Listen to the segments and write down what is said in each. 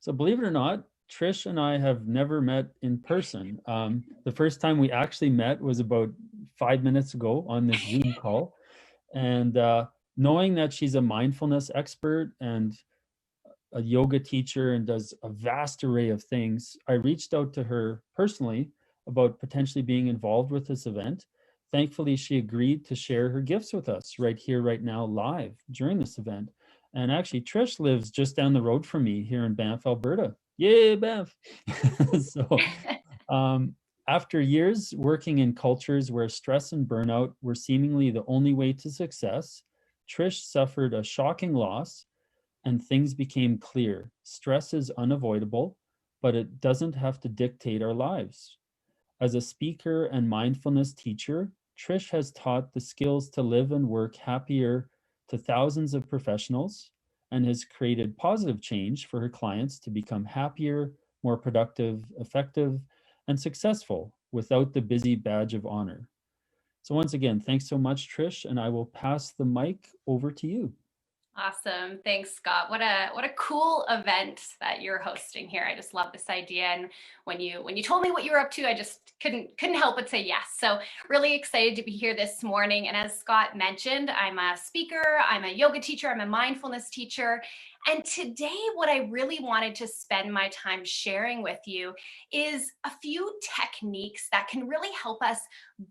So believe it or not, Trish and I have never met in person. The first time we actually met was about 5 minutes ago on this Zoom call. And knowing that she's a mindfulness expert and a yoga teacher and does a vast array of things, I reached out to her personally about potentially being involved with this event. Thankfully, she agreed to share her gifts with us right here, right now, live during this event. And actually, Trish lives just down the road from me here in Banff, Alberta. Yay, Banff! so, um, after years working in cultures where stress and burnout were seemingly the only way to success, Trish suffered a shocking loss and things became clear. Stress is unavoidable, but it doesn't have to dictate our lives. As a speaker and mindfulness teacher, Trish has taught the skills to live and work happier to thousands of professionals and has created positive change for her clients to become happier, more productive, effective, and successful without the busy badge of honor. So once again, thanks so much, Trish, and I will pass the mic over to you. Awesome. Thanks, Scott. What a cool event that you're hosting here. I just love this idea. And when you told me what you were up to, I just couldn't help but say yes. So really excited to be here this morning. And as Scott mentioned, I'm a speaker, I'm a yoga teacher, I'm a mindfulness teacher. And today, what I really wanted to spend my time sharing with you is a few techniques that can really help us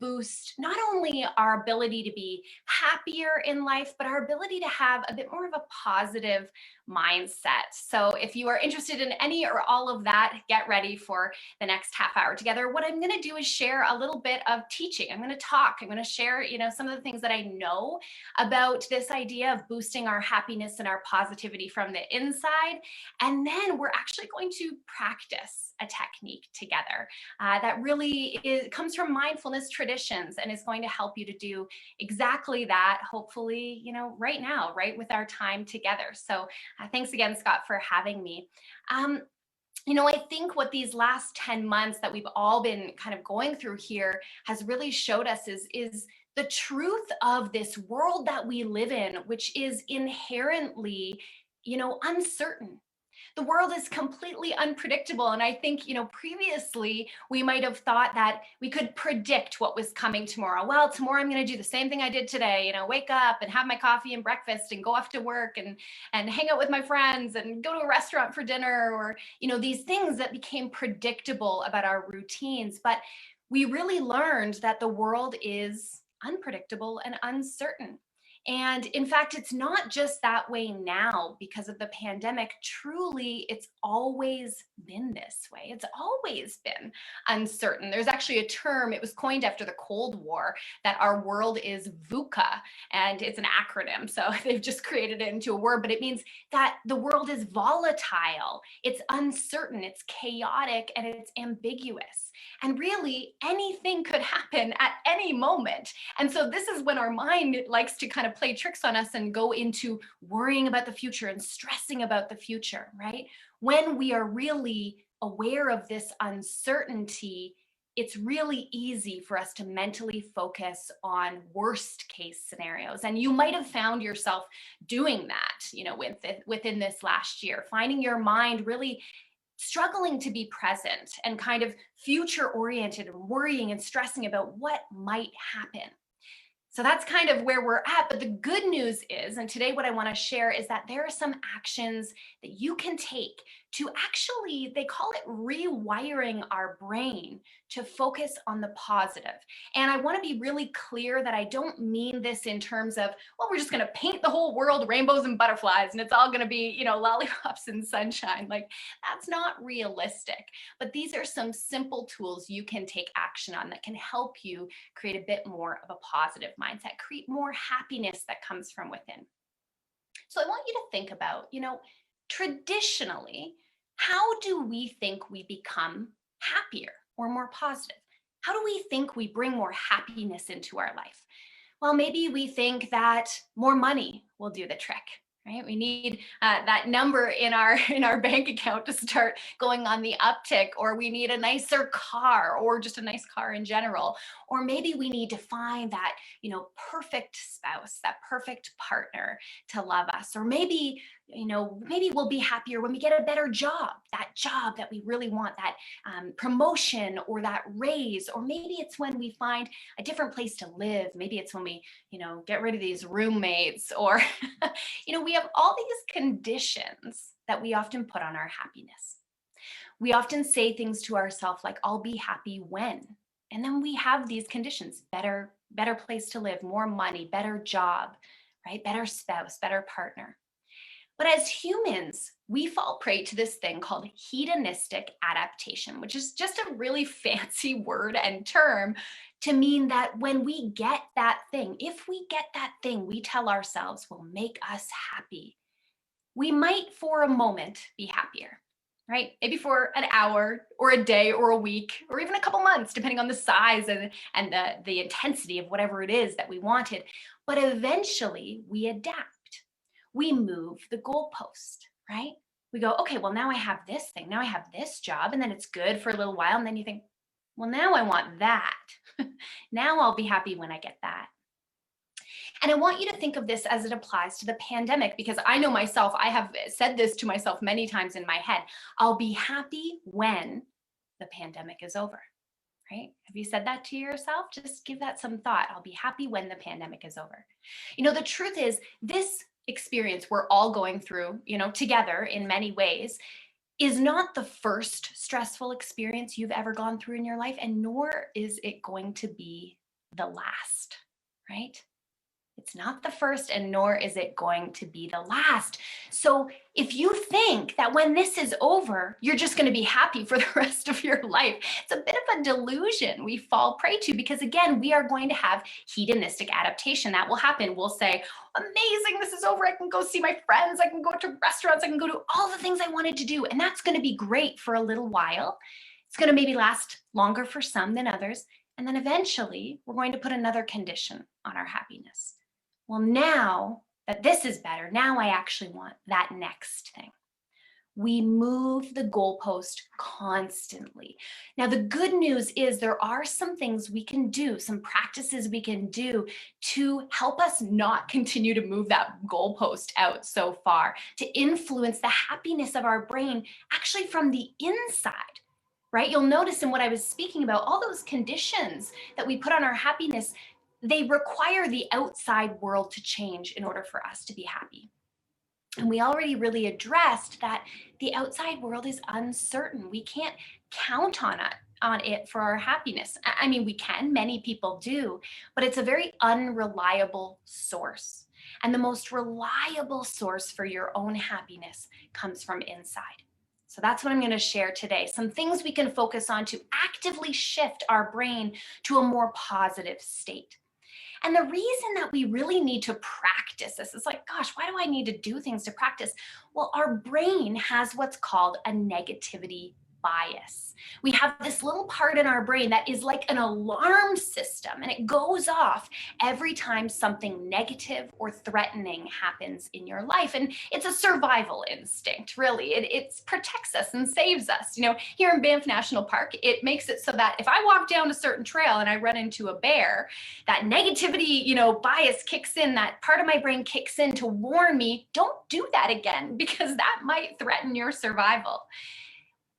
boost not only our ability to be happier in life, but our ability to have a bit more of a positive mindset. So if you are interested in any or all of that, get ready for the next half hour together. What I'm going to do is share a little bit of teaching. I'm going to talk, I'm going to share, some of the things that I know about this idea of boosting our happiness and our positivity from the inside. And then we're actually going to practice a technique together that really comes from mindfulness traditions and is going to help you to do exactly that, hopefully, right now, right with our time together. So thanks again, Scott, for having me. I think what these last 10 months that we've all been kind of going through here has really showed us is the truth of this world that we live in, which is inherently, uncertain. The world is completely unpredictable. And I think, previously we might have thought that we could predict what was coming tomorrow. Well, tomorrow I'm going to do the same thing I did today, wake up and have my coffee and breakfast and go off to work and hang out with my friends and go to a restaurant for dinner, or, these things that became predictable about our routines. But we really learned that the world is unpredictable and uncertain. And in fact, it's not just that way now because of the pandemic. Truly, it's always been this way. It's always been uncertain. There's actually a term, it was coined after the Cold War, that our world is VUCA, and it's an acronym. So they've just created it into a word, but it means that the world is volatile, it's uncertain, it's chaotic, and it's ambiguous. And really, anything could happen at any moment. And so this is when our mind likes to kind of play tricks on us and go into worrying about the future and stressing about the future, right? When we are really aware of this uncertainty, it's really easy for us to mentally focus on worst case scenarios. And you might have found yourself doing that, within this last year, finding your mind really struggling to be present and kind of future oriented and worrying and stressing about what might happen. So that's kind of where we're at. But the good news is, and today what I want to share is that there are some actions that you can take to actually, they call it rewiring our brain to focus on the positive. And I want to be really clear that I don't mean this in terms of, well, we're just going to paint the whole world rainbows and butterflies and it's all going to be, lollipops and sunshine. Like, that's not realistic. But these are some simple tools you can take action on that can help you create a bit more of a positive mindset, create more happiness that comes from within. So I want you to think about, traditionally, how do we think we become happier or more positive? How do we think we bring more happiness into our life? Well, maybe we think that more money will do the trick. right? We need that number in our bank account to start going on the uptick, or we need a nicer car, or just a nice car in general, or maybe we need to find that, you know, perfect spouse, that perfect partner to love us, or maybe, you know, maybe we'll be happier when we get a better job, that job that we really want, that promotion or that raise, or maybe it's when we find a different place to live, maybe it's when we, you know, get rid of these roommates, or you know, we have all these conditions that we often put on our happiness. We often say things to ourselves like, I'll be happy when. And then we have these conditions: better place to live, more money, better job, right? Better spouse, better partner. But as humans, we fall prey to this thing called hedonistic adaptation, which is just a really fancy word and term to mean that when we get that thing, if we get that thing we tell ourselves will make us happy, we might for a moment be happier, right? Maybe for an hour or a day or a week or even a couple months, depending on the size and the intensity of whatever it is that we wanted. But eventually we adapt. We move the goalpost, right? We go, okay, well, now I have this thing. Now I have this job. And then it's good for a little while. And then you think, well, now I want that. Now I'll be happy when I get that. And I want you to think of this as it applies to the pandemic, because I know myself, I have said this to myself many times in my head. I'll be happy when the pandemic is over, right? Have you said that to yourself? Just give that some thought. I'll be happy when the pandemic is over. You know, the truth is, this experience we're all going through, you know, together in many ways, is not the first stressful experience you've ever gone through in your life, and nor is it going to be the last, right? It's not the first, and nor is it going to be the last. So if you think that when this is over, you're just going to be happy for the rest of your life, it's a bit of a delusion we fall prey to, because again, we are going to have hedonistic adaptation. That will happen. We'll say, amazing, this is over. I can go see my friends. I can go to restaurants. I can go to all the things I wanted to do. And that's going to be great for a little while. It's going to maybe last longer for some than others. And then eventually we're going to put another condition on our happiness. Well, now that this is better, now I actually want that next thing. We move the goalpost constantly. Now, the good news is there are some things we can do, some practices we can do to help us not continue to move that goalpost out so far, to influence the happiness of our brain actually from the inside, right? You'll notice in what I was speaking about, all those conditions that we put on our happiness, they require the outside world to change in order for us to be happy. And we already really addressed that the outside world is uncertain. We can't count on it for our happiness. I mean, we can, many people do, but it's a very unreliable source. And the most reliable source for your own happiness comes from inside. So that's what I'm going to share today. Some things we can focus on to actively shift our brain to a more positive state. And the reason that we really need to practice this is like, gosh, why do I need to do things to practice? Well, our brain has what's called a negativity bias. We have this little part in our brain that is like an alarm system, and it goes off every time something negative or threatening happens in your life. And it's a survival instinct, really. It protects us and saves us. You know, here in Banff National Park, it makes it so that if I walk down a certain trail and I run into a bear, that negativity, you know, bias kicks in, that part of my brain kicks in to warn me, don't do that again, because that might threaten your survival.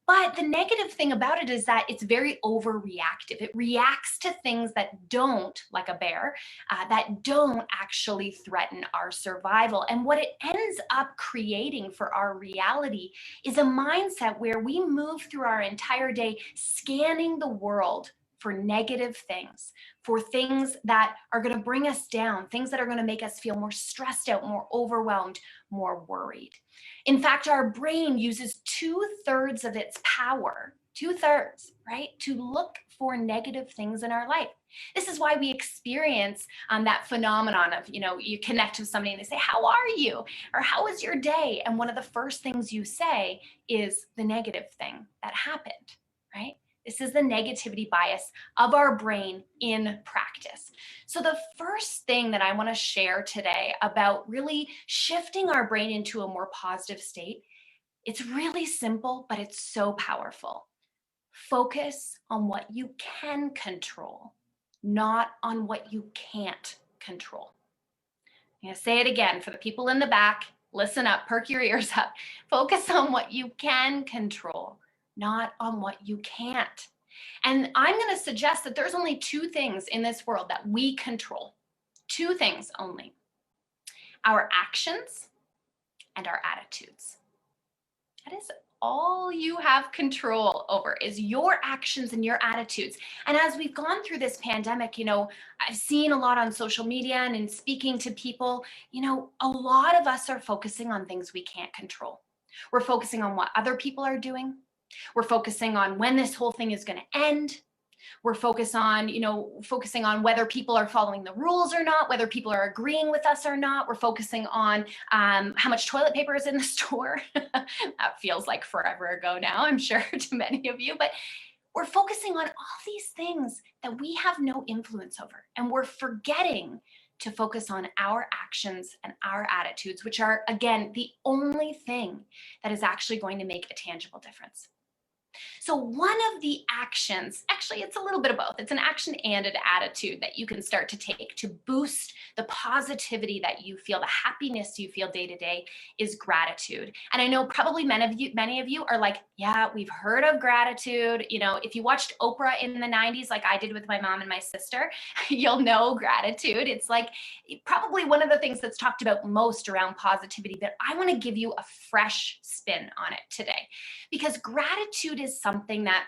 But the negative thing about it is that it's very overreactive. It reacts to things that don't, like a bear, that don't actually threaten our survival. And what it ends up creating for our reality is a mindset where we move through our entire day scanning the world for negative things, for things that are going to bring us down, things that are going to make us feel more stressed out, more overwhelmed, more worried. In fact, our brain uses 2/3 of its power, 2/3, right, to look for negative things in our life. This is why we experience that phenomenon of, you know, you connect with somebody and they say, how are you? Or how was your day? And one of the first things you say is the negative thing that happened, right? This is the negativity bias of our brain in practice. So the first thing that I want to share today about really shifting our brain into a more positive state, it's really simple, but it's so powerful. Focus on what you can control, not on what you can't control. I'm going to say it again for the people in the back. Listen up, perk your ears up. Focus on what you can control, not on what you can't. And I'm going to suggest that there's only two things in this world that we control. Two things only: our actions and our attitudes. That is all you have control over, is your actions and your attitudes. And as we've gone through this pandemic, I've seen a lot on social media and in speaking to people, a lot of us are focusing on things we can't control. We're focusing on what other people are doing. We're focusing on when this whole thing is going to end. We're focusing on whether people are following the rules or not, whether people are agreeing with us or not. We're focusing on how much toilet paper is in the store. That feels like forever ago now, I'm sure, to many of you. But we're focusing on all these things that we have no influence over. And we're forgetting to focus on our actions and our attitudes, which are, again, the only thing that is actually going to make a tangible difference. So one of the actions, actually it's a little bit of both, it's an action and an attitude that you can start to take to boost the positivity that you feel, the happiness you feel day to day, is gratitude. And I know probably many of you are like, yeah, we've heard of gratitude. If you watched Oprah in the 90s, like I did with my mom and my sister, you'll know gratitude. It's like probably one of the things that's talked about most around positivity, but I want to give you a fresh spin on it today, because gratitude is something that,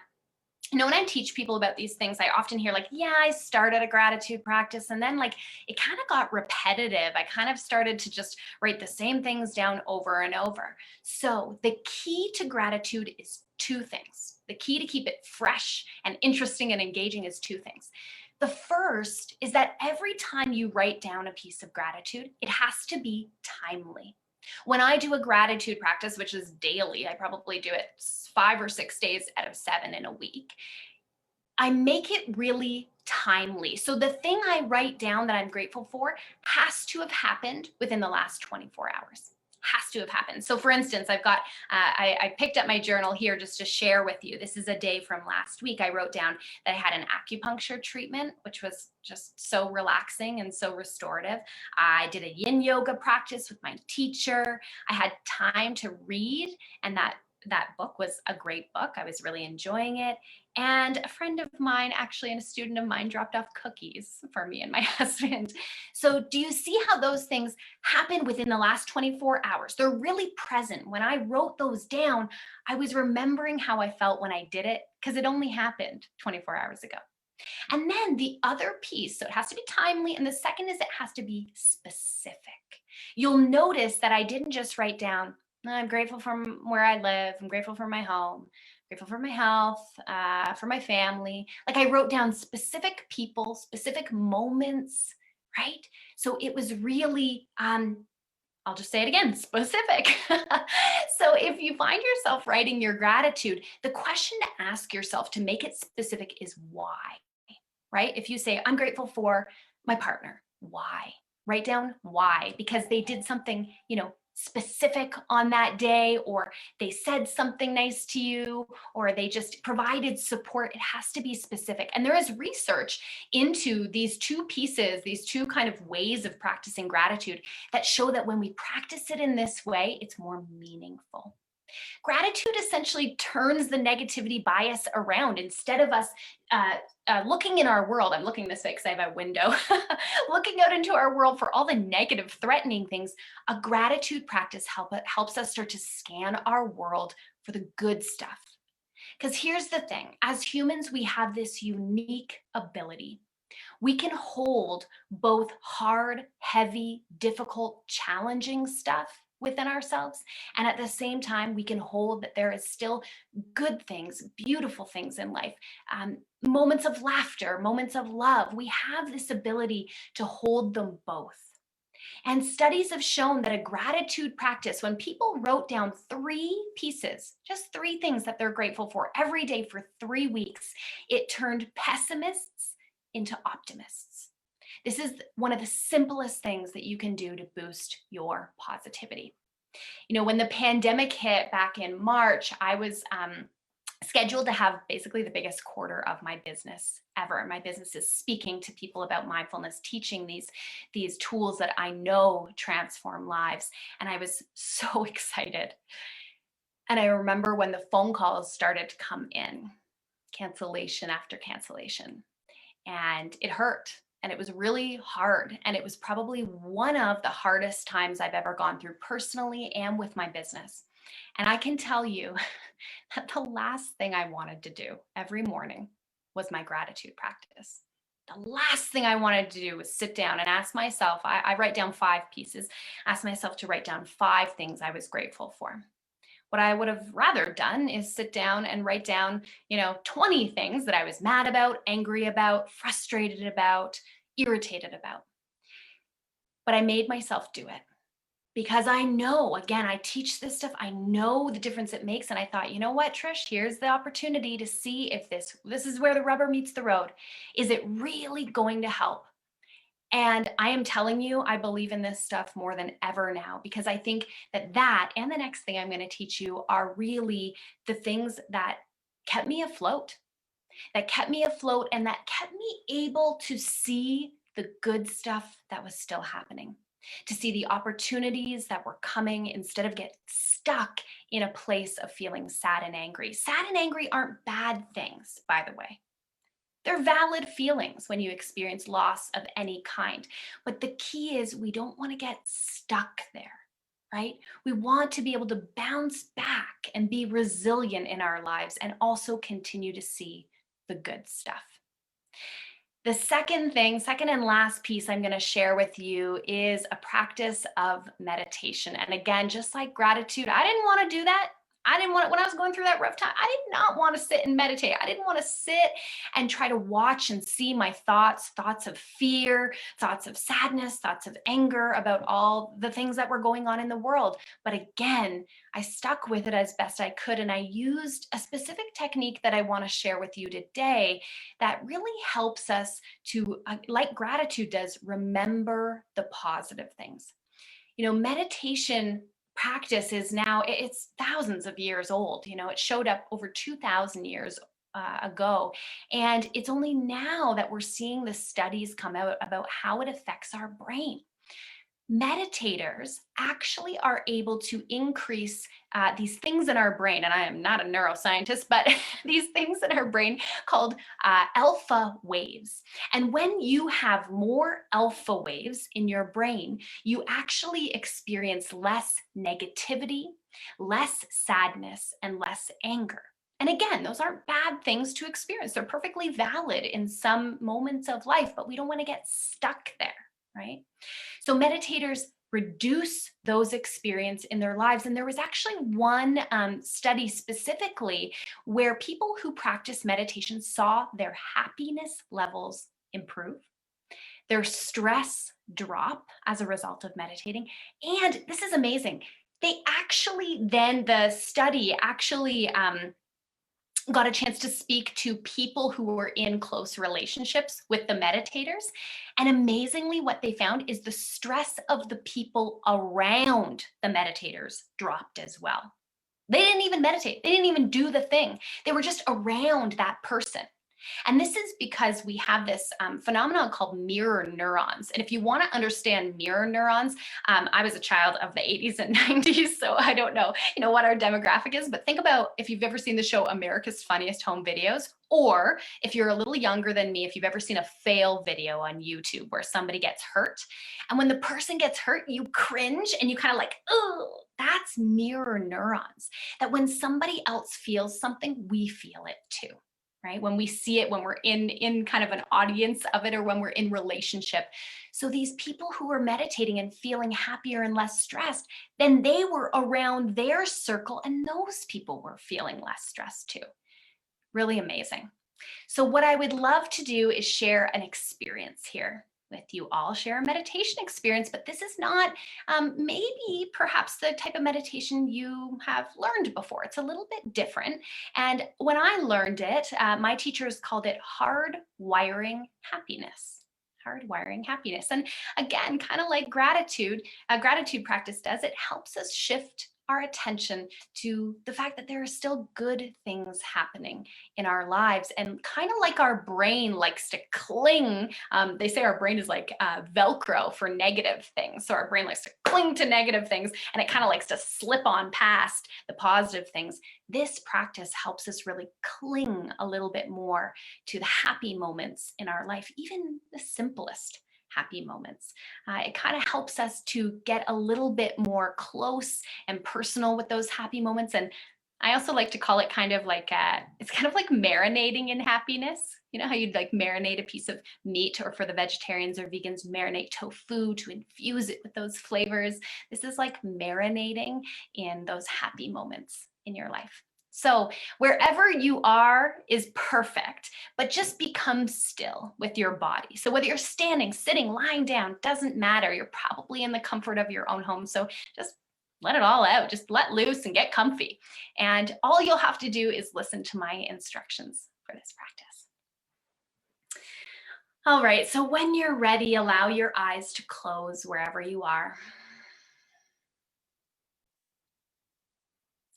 when I teach people about these things, I often hear like, yeah, I started a gratitude practice and then it kind of got repetitive. I kind of started to just write the same things down over and over. So the key to gratitude is two things. The key to keep it fresh and interesting and engaging is two things. The first is that every time you write down a piece of gratitude, it has to be timely. When I do a gratitude practice, which is daily, I probably do it 5 or 6 days out of 7 in a week, I make it really timely. So the thing I write down that I'm grateful for has to have happened within the last 24 hours. Has to have happened. So for instance, I've got, I picked up my journal here just to share with you. This is a day from last week. I wrote down that I had an acupuncture treatment, which was just so relaxing and so restorative. I did a yin yoga practice with my teacher. I had time to read, and that book was a great book. I was really enjoying it. And a friend of mine, actually, and a student of mine, dropped off cookies for me and my husband. So do you see how those things happen within the last 24 hours? They're really present. When I wrote those down, I was remembering how I felt when I did it, because it only happened 24 hours ago. And then the other piece, so it has to be timely. And the second is it has to be specific. You'll notice that I didn't just write down, I'm grateful for where I live. I'm grateful for my home, grateful for my health, for my family. Like I wrote down specific people, specific moments, right? So it was really, I'll just say it again, specific. So if you find yourself writing your gratitude, the question to ask yourself to make it specific is why, right? If you say, I'm grateful for my partner, why? Write down why, because they did something, specific on that day, or they said something nice to you, or they just provided support. It has to be specific. And there is research into these two pieces, these two kind of ways of practicing gratitude that show that when we practice it in this way, it's more meaningful. Gratitude essentially turns the negativity bias around. Instead of us looking in our world, I'm looking this way because I have a window, looking out into our world for all the negative, threatening things, a gratitude practice helps us start to scan our world for the good stuff. Because here's the thing, as humans, we have this unique ability. We can hold both hard, heavy, difficult, challenging stuff within ourselves. And at the same time, we can hold that there is still good things, beautiful things in life, moments of laughter, moments of love. We have this ability to hold them both. And studies have shown that a gratitude practice, when people wrote down 3 pieces, just 3 things that they're grateful for every day for 3 weeks, it turned pessimists into optimists. This is one of the simplest things that you can do to boost your positivity. When the pandemic hit back in March, I was scheduled to have basically the biggest quarter of my business ever. My business is speaking to people about mindfulness, teaching these tools that I know transform lives. And I was so excited. And I remember when the phone calls started to come in, cancellation after cancellation, and it hurt. And it was really hard. And it was probably one of the hardest times I've ever gone through personally and with my business. And I can tell you that the last thing I wanted to do every morning was my gratitude practice. The last thing I wanted to do was sit down and ask myself, I write down 5 pieces, ask myself to write down 5 things I was grateful for. What I would have rather done is sit down and write down, 20 things that I was mad about, angry about, frustrated about, irritated about. But I made myself do it because I know, again, I teach this stuff. I know the difference it makes. And I thought, you know what, Trish, here's the opportunity to see if this is where the rubber meets the road. Is it really going to help? And I am telling you, I believe in this stuff more than ever now, because I think that and the next thing I'm going to teach you are really the things that kept me afloat, and that kept me able to see the good stuff that was still happening, to see the opportunities that were coming instead of get stuck in a place of feeling sad and angry. Sad and angry aren't bad things, by the way. They're valid feelings when you experience loss of any kind. But the key is we don't want to get stuck there, right? We want to be able to bounce back and be resilient in our lives and also continue to see the good stuff. The second and last piece I'm going to share with you is a practice of meditation. And again, just like gratitude, I didn't want to do that. When I was going through that rough time, I did not want to sit and meditate. I didn't want to sit and try to watch and see my thoughts of fear, thoughts of sadness, thoughts of anger about all the things that were going on in the world. But again, I stuck with it as best I could. And I used a specific technique that I want to share with you today that really helps us to, like gratitude does, remember the positive things. Meditation practice is now, it's thousands of years old. It showed up over 2,000 years ago. And it's only now that we're seeing the studies come out about how it affects our brain. Meditators actually are able to increase these things in our brain, and I am not a neuroscientist, but these things in our brain called alpha waves. And when you have more alpha waves in your brain, you actually experience less negativity, less sadness, and less anger. And again, those aren't bad things to experience. They're perfectly valid in some moments of life, but we don't want to get stuck there, right? So meditators reduce those experiences in their lives. And there was actually one study specifically where people who practice meditation saw their happiness levels improve, their stress drop as a result of meditating. And this is amazing. The study actually got a chance to speak to people who were in close relationships with the meditators. And amazingly, what they found is the stress of the people around the meditators dropped as well. They didn't even meditate. They didn't even do the thing. They were just around that person. And this is because we have this phenomenon called mirror neurons. And if you want to understand mirror neurons, I was a child of the 80s and 90s, so I don't know, what our demographic is, but think about if you've ever seen the show America's Funniest Home Videos, or if you're a little younger than me, if you've ever seen a fail video on YouTube where somebody gets hurt. And when the person gets hurt, you cringe and you kind of like, oh, that's mirror neurons. That when somebody else feels something, we feel it too. Right? When we see it, when we're in kind of an audience of it, or when we're in relationship. So these people who were meditating and feeling happier and less stressed, then they were around their circle and those people were feeling less stressed too. Really amazing. So what I would love to do is share an experience here. with you all, share a meditation experience, but this is not maybe perhaps the type of meditation you have learned before. It's a little bit different. And when I learned it, my teachers called it hardwiring happiness. Hardwiring happiness. And again, kind of like gratitude, a gratitude practice does, it helps us shift our attention to the fact that there are still good things happening in our lives. And kind of like our brain likes to cling, they say our brain is like Velcro for negative things. So our brain likes to cling to negative things and it kind of likes to slip on past the positive things. This practice helps us really cling a little bit more to the happy moments in our life, even the simplest happy moments. It kind of helps us to get a little bit more close and personal with those happy moments. And I also like to call it kind of like it's kind of like marinating in happiness. You know how you'd like marinate a piece of meat, or for the vegetarians or vegans, marinate tofu to infuse it with those flavors. This is like marinating in those happy moments in your life. So wherever you are is perfect, but just become still with your body. So whether you're standing, sitting, lying down, doesn't matter. You're probably in the comfort of your own home. So just let it all out, just let loose and get comfy. And all you'll have to do is listen to my instructions for this practice. All right, so when you're ready, allow your eyes to close wherever you are.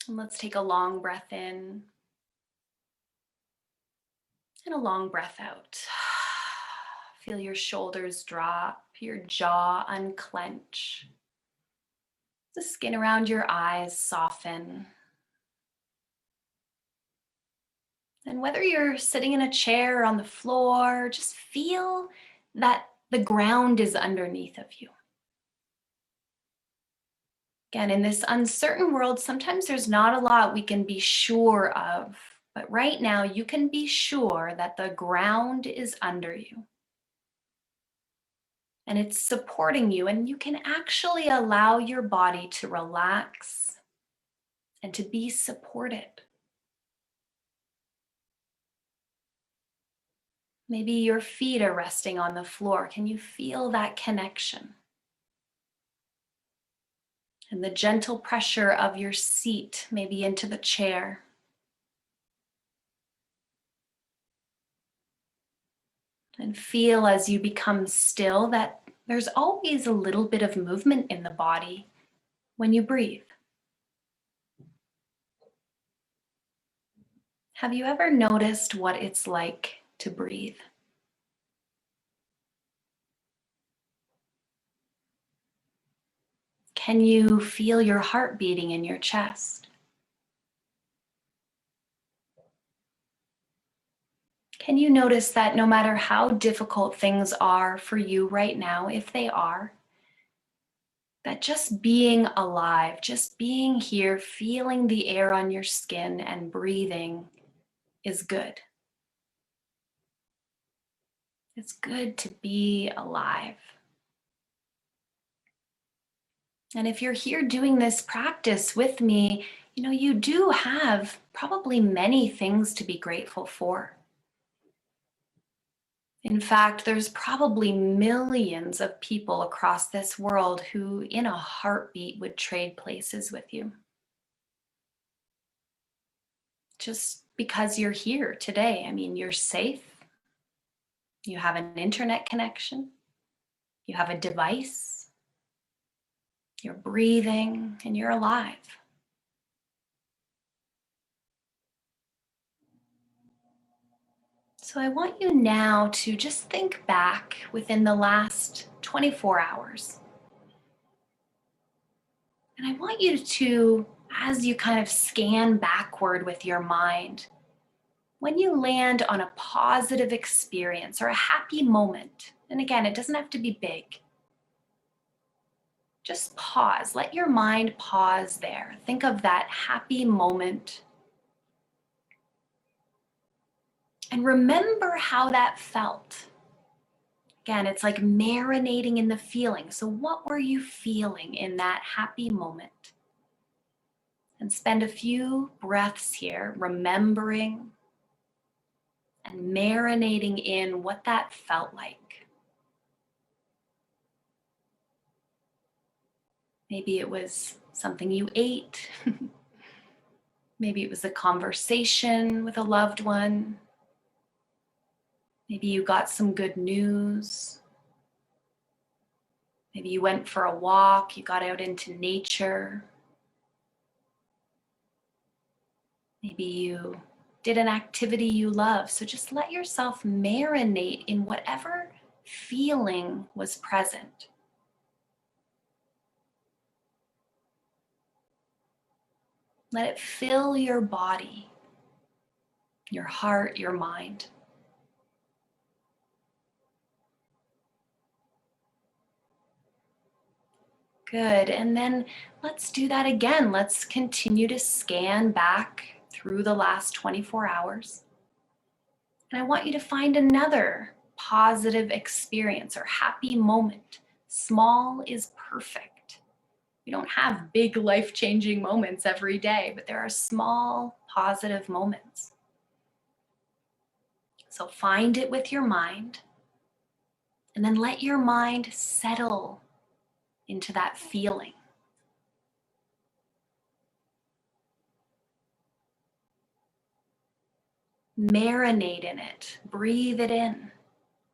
And let's take a long breath in and a long breath out. Feel your shoulders drop, your jaw unclench. The skin around your eyes soften. And whether you're sitting in a chair or on the floor, just feel that the ground is underneath of you. Again, in this uncertain world, sometimes there's not a lot we can be sure of, but right now you can be sure that the ground is under you. And it's supporting you, and you can actually allow your body to relax and to be supported. Maybe your feet are resting on the floor. Can you feel that connection? And the gentle pressure of your seat, maybe into the chair. And feel as you become still that there's always a little bit of movement in the body when you breathe. Have you ever noticed what it's like to breathe? Can you feel your heart beating in your chest? Can you notice that no matter how difficult things are for you right now, if they are, that just being alive, just being here, feeling the air on your skin and breathing is good. It's good to be alive. And if you're here doing this practice with me, you know, you do have probably many things to be grateful for. In fact, there's probably millions of people across this world who, in a heartbeat, would trade places with you. Just because you're here today, I mean, you're safe. You have an internet connection. You have a device. You're breathing and you're alive. So I want you now to just think back within the last 24 hours. And I want you to, as you kind of scan backward with your mind, when you land on a positive experience or a happy moment, and again, it doesn't have to be big, just pause. Let your mind pause there. Think of that happy moment. And remember how that felt. Again, it's like marinating in the feeling. So what were you feeling in that happy moment? And spend a few breaths here, remembering and marinating in what that felt like. Maybe it was something you ate. Maybe it was a conversation with a loved one. Maybe you got some good news. Maybe you went for a walk, you got out into nature. Maybe you did an activity you love. So just let yourself marinate in whatever feeling was present. Let it fill your body, your heart, your mind. Good. And then let's do that again. Let's continue to scan back through the last 24 hours. And I want you to find another positive experience or happy moment. Small is perfect. We don't have big life-changing moments every day, but there are small positive moments. So find it with your mind, and then let your mind settle into that feeling. Marinate in it, breathe it in.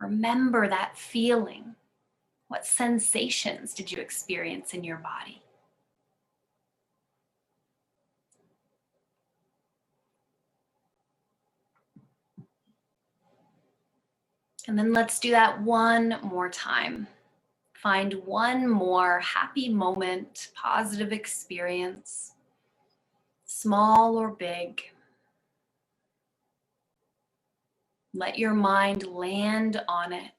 Remember that feeling. What sensations did you experience in your body? And then let's do that one more time. Find one more happy moment, positive experience, small or big. Let your mind land on it.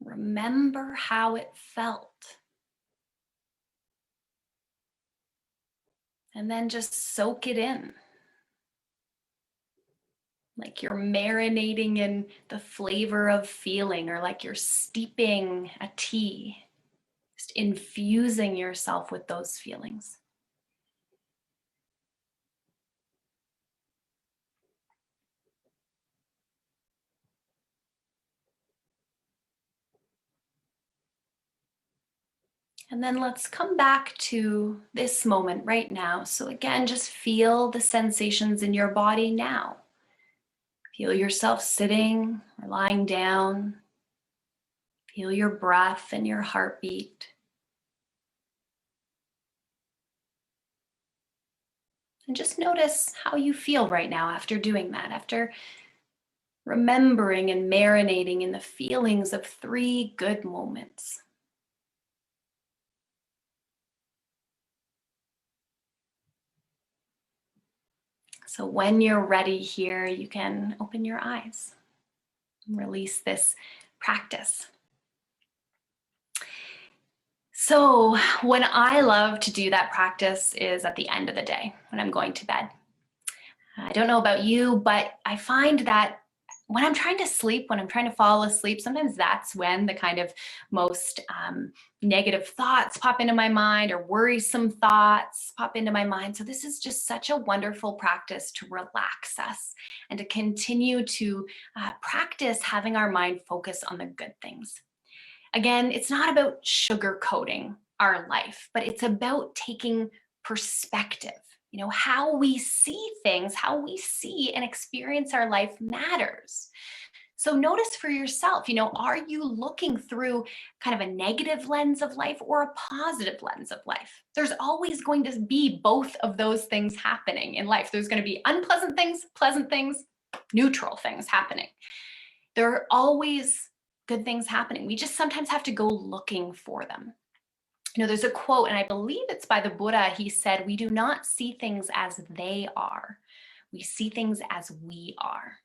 Remember how it felt. And then just soak it in. Like you're marinating in the flavor of feeling, or like you're steeping a tea, just infusing yourself with those feelings. And then let's come back to this moment right now. So again, just feel the sensations in your body now. Feel yourself sitting or lying down. Feel your breath and your heartbeat. And just notice how you feel right now after doing that, after remembering and marinating in the feelings of 3 good moments. So when you're ready here, you can open your eyes and release this practice. So when I love to do that practice is at the end of the day, when I'm going to bed. I don't know about you, but I find that when I'm trying to sleep, when I'm trying to fall asleep, sometimes that's when the kind of most negative thoughts pop into my mind, or worrisome thoughts pop into my mind. So this is just such a wonderful practice to relax us and to continue to practice having our mind focus on the good things. Again, it's not about sugarcoating our life, but it's about taking perspective. You know, how we see things, how we see and experience our life matters. So notice for yourself, you know, are you looking through kind of a negative lens of life or a positive lens of life? There's always going to be both of those things happening in life. There's going to be unpleasant things, pleasant things, neutral things happening. There are always good things happening. We just sometimes have to go looking for them. You know, there's a quote, and I believe it's by the Buddha. He said, "We do not see things as they are. We see things as we are."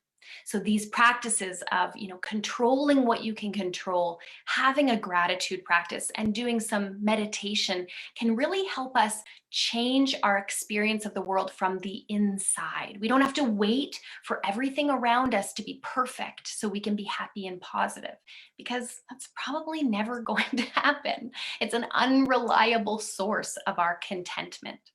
So these practices of, you know, controlling what you can control, having a gratitude practice, and doing some meditation can really help us change our experience of the world from the inside. We don't have to wait for everything around us to be perfect so we can be happy and positive, because that's probably never going to happen. It's an unreliable source of our contentment.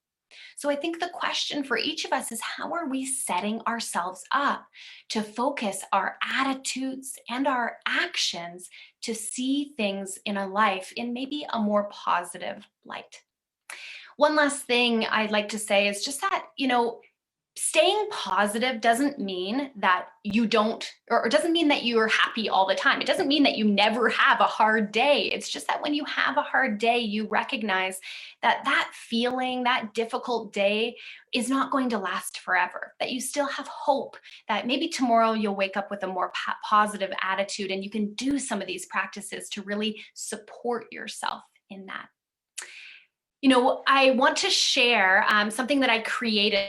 So I think the question for each of us is, how are we setting ourselves up to focus our attitudes and our actions to see things in a life in maybe a more positive light? One last thing I'd like to say is just that, staying positive doesn't mean that you don't, or doesn't mean that you're happy all the time. It doesn't mean that you never have a hard day. It's just that when you have a hard day, you recognize that that feeling, that difficult day is not going to last forever, that you still have hope, that maybe tomorrow you'll wake up with a more positive attitude, and you can do some of these practices to really support yourself in that. I want to share something that I created.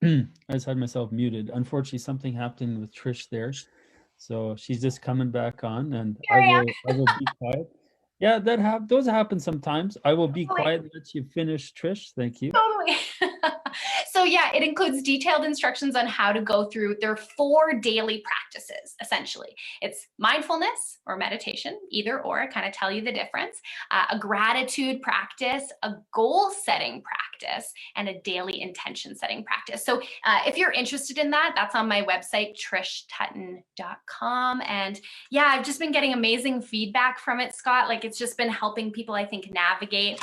I just had myself muted. Unfortunately, something happened with Trish there. So she's just coming back on, and Here I am. I will be quiet. Yeah, those happen sometimes. I will be Totally. quiet and let you finish, Trish. Thank you. Totally. So yeah, it includes detailed instructions on how to go through their 4 daily practices, essentially. It's mindfulness or meditation, either or, I kind of tell you the difference, a gratitude practice, a goal setting practice, and a daily intention setting practice. So if you're interested in that, that's on my website, TrishTutton.com. And yeah, I've just been getting amazing feedback from it, Scott. Like, it's just been helping people, I think, navigate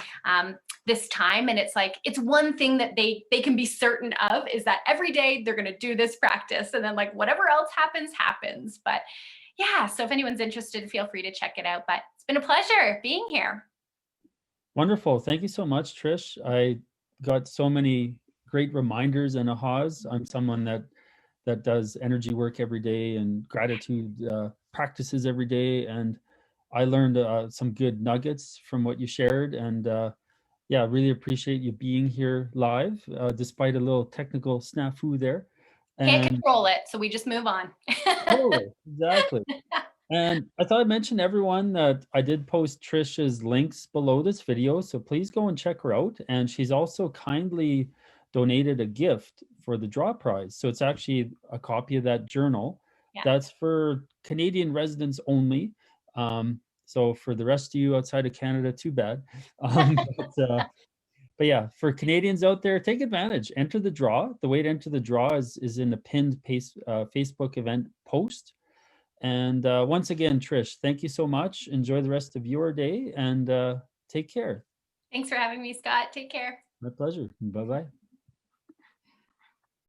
this time. And it's like, it's one thing that they can be certain of, is that every day they're going to do this practice, and then like whatever else happens. But yeah, so if anyone's interested, feel free to check it out. But it's been a pleasure being here. Wonderful. Thank you so much, Trish. I got so many great reminders and ahas. I'm someone that does energy work every day and gratitude practices every day, and I learned some good nuggets from what you shared. And yeah, really appreciate you being here live, despite a little technical snafu there. Can't And control it, so we just move on. totally, exactly. And I thought I'd mention everyone that I did post Trish's links below this video, so please go and check her out. And she's also kindly donated a gift for the draw prize. So it's actually a copy of that journal. Yeah. That's for Canadian residents only. So for the rest of you outside of Canada, too bad. But yeah, for Canadians out there, take advantage. Enter the draw. The way to enter the draw is in the pinned Facebook event post. And once again, Trish, thank you so much. Enjoy the rest of your day, and take care. Thanks for having me, Scott. Take care. My pleasure. Bye-bye.